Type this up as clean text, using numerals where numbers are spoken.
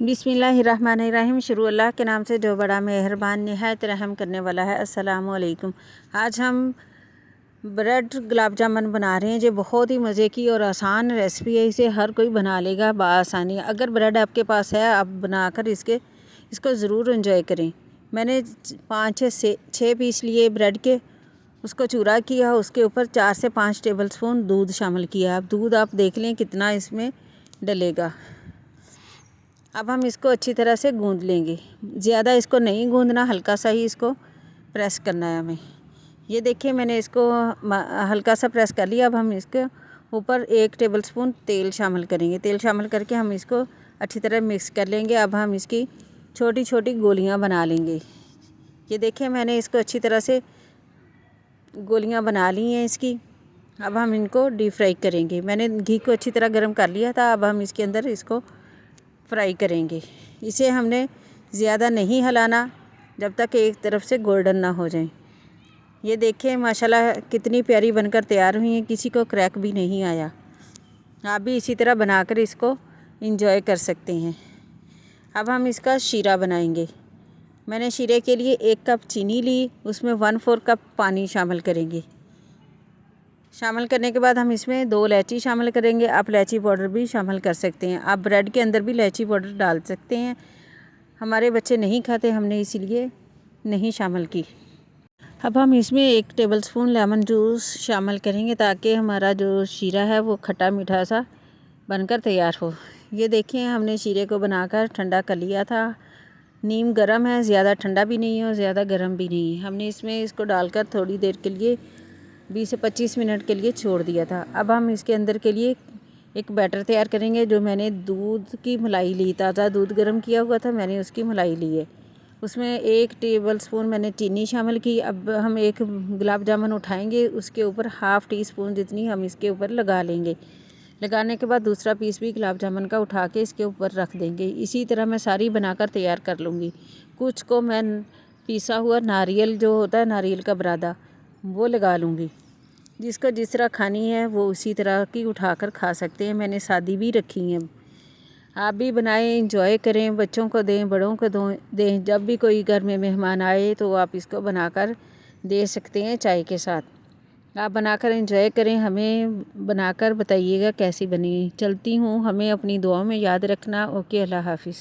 बिस्मिल्लाहिर्रहमानिर्रहीम। शुरू अल्लाह के नाम से जो बड़ा मेहरबान निहायत रहम करने वाला है। अस्सलामु अलैकुम। आज हम ब्रेड गुलाब जामुन बना रहे हैं। जो बहुत ही मज़े की और आसान रेसिपी है। इसे हर कोई बना लेगा बआसानी। अगर ब्रेड आपके पास है, आप बनाकर इसको ज़रूर एंजॉय करें। मैंने 5 से 6 पीस लिए ब्रेड के, उसको चूरा किया। उसके ऊपर 4 से 5 टेबलस्पून दूध शामिल किया। अब दूध आप देख लें कितना इसमें डलेगा। अब हम इसको अच्छी तरह से गूंद लेंगे। ज़्यादा इसको नहीं गूंदना, हल्का सा ही इसको प्रेस करना है हमें। ये देखिए मैंने इसको हल्का सा प्रेस कर लिया। अब हम इसके ऊपर 1 टेबलस्पून तेल शामिल करेंगे। तेल शामिल करके हम इसको अच्छी तरह मिक्स कर लेंगे। अब हम इसकी छोटी छोटी गोलियां बना लेंगे। ये देखिए मैंने इसको अच्छी तरह से गोलियां बना ली हैं इसकी। अब हम इनको डीप फ्राई करेंगे। मैंने घी को अच्छी तरह गर्म कर लिया था। अब हम इसके अंदर इसको फ्राई करेंगे। इसे हमने ज़्यादा नहीं हिलाना जब तक एक तरफ से गोल्डन ना हो जाए। ये देखें माशाल्लाह कितनी प्यारी बनकर तैयार हुई है, किसी को क्रैक भी नहीं आया। आप भी इसी तरह बनाकर इसको एंजॉय कर सकते हैं। अब हम इसका शीरा बनाएंगे। मैंने शीरे के लिए 1 कप चीनी ली, उसमें 1/4 कप पानी शामिल करेंगे। शामिल करने के बाद हम इसमें 2 इलायची शामिल करेंगे। आप इलायची पाउडर भी शामिल कर सकते हैं। आप ब्रेड के अंदर भी इलायची पाउडर डाल सकते हैं। हमारे बच्चे नहीं खाते, हमने इसीलिए नहीं शामिल की। अब हम इसमें 1 टेबलस्पून लेमन जूस शामिल करेंगे ताकि हमारा जो शीरा है वो खट्टा मीठा सा बनकर तैयार हो। ये देखें हमने शीरे को बनाकर ठंडा कर लिया था। नीम गर्म है, ज़्यादा ठंडा भी नहीं है और ज़्यादा गर्म भी नहीं है। हमने इसमें इसको डालकर थोड़ी देर के लिए 20 से 25 मिनट के लिए छोड़ दिया था। अब हम इसके अंदर के लिए एक बैटर तैयार करेंगे। जो मैंने दूध की मलाई ली, ताज़ा दूध गर्म किया हुआ था, मैंने उसकी मलाई ली है। उसमें 1 टेबलस्पून मैंने चीनी शामिल की। अब हम एक गुलाब जामुन उठाएंगे, उसके ऊपर 1/2 टीस्पून जितनी हम इसके ऊपर लगा लेंगे। लगाने के बाद दूसरा पीस भी गुलाब जामुन का उठा के इसके ऊपर रख देंगे। इसी तरह मैं सारी बनाकर तैयार कर लूँगी। कुछ को मैं पिसा हुआ नारियल जो होता है, नारियल का बरादा, वो लगा लूँगी। जिसको जिस तरह खानी है वो उसी तरह की उठाकर खा सकते हैं। मैंने सादी भी रखी हैं। आप भी बनाएं, एंजॉय करें, बच्चों को दें, बड़ों को दें। जब भी कोई घर में मेहमान आए तो आप इसको बनाकर दे सकते हैं चाय के साथ। आप बनाकर एंजॉय करें, हमें बनाकर बताइएगा कैसी बनी। चलती हूँ, हमें अपनी दुआओं में याद रखना। ओके, अल्लाह हाफिज़।